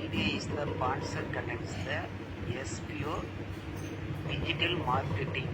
media is the sponsor connects the SPO digital marketing.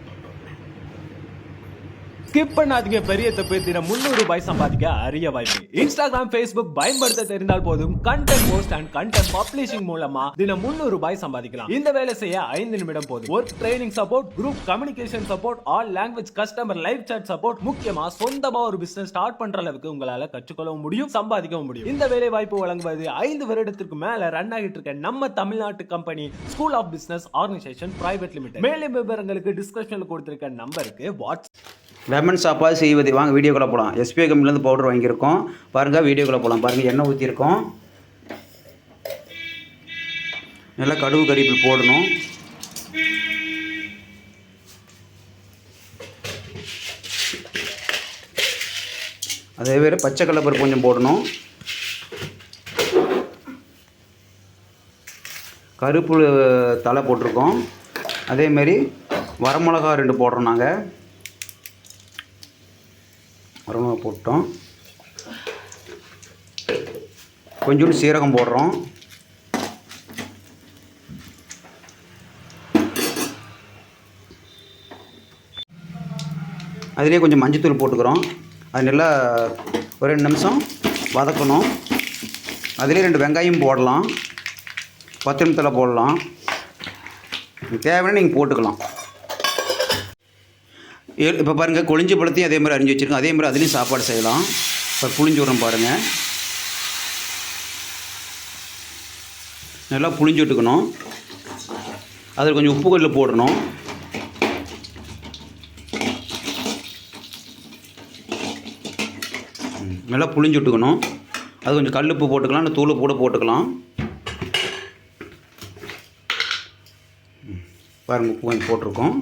Skip பண்ணாதீங்க, பெரிய தப்பு. தினம் 300 ரூபாய் சம்பாதிக்க அரிய வாய்ப்பு. இன்ஸ்டாகிராம், ஃபேஸ்புக் பயன்படுத்த தெரிந்தால் போதும். Content post and content publishing மூலமா தினம் 300 ரூபாய் சம்பாதிக்கலாம். இந்த வேலை செய்ய 5 நிமிடம் போதும். Work training support, group communication support, all language customer live chat support, முக்கியமா சொந்தமா ஒரு பிசினஸ் ஸ்டார்ட் பண்ற அளவுக்கு உங்களால கற்றுக்கொள்ளவும் முடியும், சம்பாதிக்கவும் முடியும். இந்த வேலை வாய்ப்பு வழங்குவது 5 வருடத்திற்கு மேல ரன் ஆகிட்டு இருக்க நம்ம தமிழ்நாட்டு company school of business organisation private limited. மேலும் விவரங்களுக்கு டிஸ்கிரிப்ஷன்ல கொடுத்திருக்க நம்பருக்கு வாட்ஸ்அப். லெமன் சாப்பாடு செய்வது வாங்க வீடியோக்குள்ளே போகலாம். எஸ்பிஐ கம்பெனிலேருந்து பவுடர் வாங்கியிருக்கோம். பாருங்கள், வீடியோக்குள்ளே போகலாம். பாருங்கள், எண்ணெய் ஊற்றிருக்கோம். நல்லா கடுகு கறிவேப்பிலை போடணும். அதே வேறு பச்சை கடலைப்பருப்பு கொஞ்சம் போடணும். கருப்பு தலை போட்டிருக்கோம். அதேமாரி வரமிளகா 2 போடுறோம். நாங்கள் வரமிளகா போட்டோம். கொஞ்சோண்டு சீரகம் போடுறோம். அதிலே கொஞ்சம் மஞ்சத்தூள் போட்டுக்கிறோம். அது நல்லா ஒரு 2 நிமிஷம் வதக்கணும். அதிலே 2 வெங்காயம் போடலாம். 10 நிமிஷத்தில் போடலாம். தேவைன்னா நீங்கள் போட்டுக்கலாம். இப்போ பாருங்கள், கொழிஞ்சு பழத்தையும் அதே மாதிரி அரிஞ்சு வச்சுருக்கோம். அதே மாதிரி அதுலேயும் சாப்பாடு செய்யலாம். இப்போ புளிஞ்சு விட்றோம். பாருங்கள், நல்லா புளிஞ்சு விட்டுக்கணும். அதில் கொஞ்சம் உப்பு கல்லில் போடணும். நல்லா புளிஞ்சு விட்டுக்கணும். அது கொஞ்சம் கல் உப்பு போட்டுக்கலாம், இல்லை தூள் கூட போட்டுக்கலாம். பாருங்கள், உப்பு கொஞ்சம் போட்டிருக்கோம்.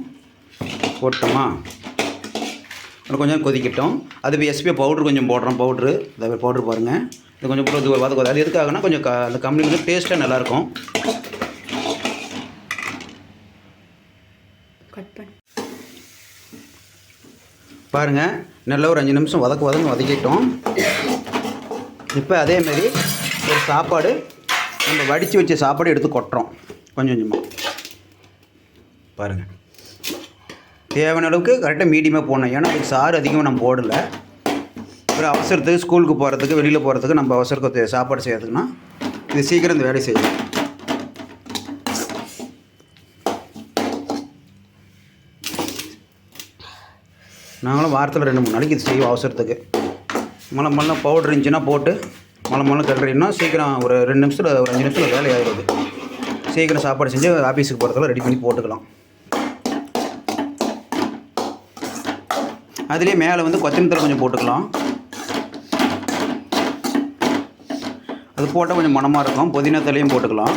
போட்டோமா, கொஞ்சம் கொதிக்கட்டும். அது இப்போ எஸ்பிஐ பவுட்ரு கொஞ்சம் போடுறோம். பவுட்ரு, அதாவது பவுட்ரு பாருங்கள். இது கொஞ்சம் போட்டு வதக்கும். அது எதுக்காகனா கொஞ்சம் அந்த கம்பெனி வந்து டேஸ்ட்டாக நல்லாயிருக்கும். பாருங்கள், நல்லா ஒரு 5 நிமிஷம் வதக்கிட்டோம். இப்போ அதேமாரி ஒரு சாப்பாடு நம்ம வடித்து வச்ச சாப்பாடு எடுத்து கொட்டுறோம் கொஞ்சம் கொஞ்சமாக. பாருங்கள், தேவையான அளவுக்கு கரெக்டாக மீடியமாக போடணும். ஏன்னா அதுக்கு சாறு அதிகமாக நம்ம போடலை. ஒரு அவசரத்துக்கு, ஸ்கூலுக்கு போகிறதுக்கு, வெளியில் போகிறதுக்கு, நம்ம அவசரத்துக்கு சாப்பாடு செய்கிறதுக்குன்னா இது சீக்கிரம் இந்த வேலை செய்யும். நாங்களும் வாரத்தில் 2-3 நாளைக்கு இது செய்வோம் அவசரத்துக்கு. மழை பவுடர் இருந்துச்சுன்னா போட்டு மழை கல்றீங்கன்னா சீக்கிரம் ஒரு 2 நிமிஷத்தில், ஒரு 5 நிமிஷத்தில் வேலை ஆகிடுது. சீக்கிரம் சாப்பாடு செஞ்சு ஆஃபீஸுக்கு போகிறதுக்குலாம் ரெடி பண்ணி போட்டுக்கலாம். அதுலேயே மேலே வந்து கொத்தமல்லி தழை கொஞ்சம் போட்டுக்கலாம். அது போட்டால் கொஞ்சம் மணமாக இருக்கும். புதினா தழையும் போட்டுக்கலாம்.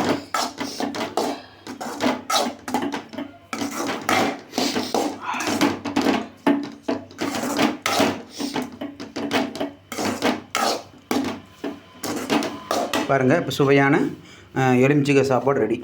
பாருங்கள், இப்போ சுவையான எலுமிச்சை சாப்பாடு ரெடி.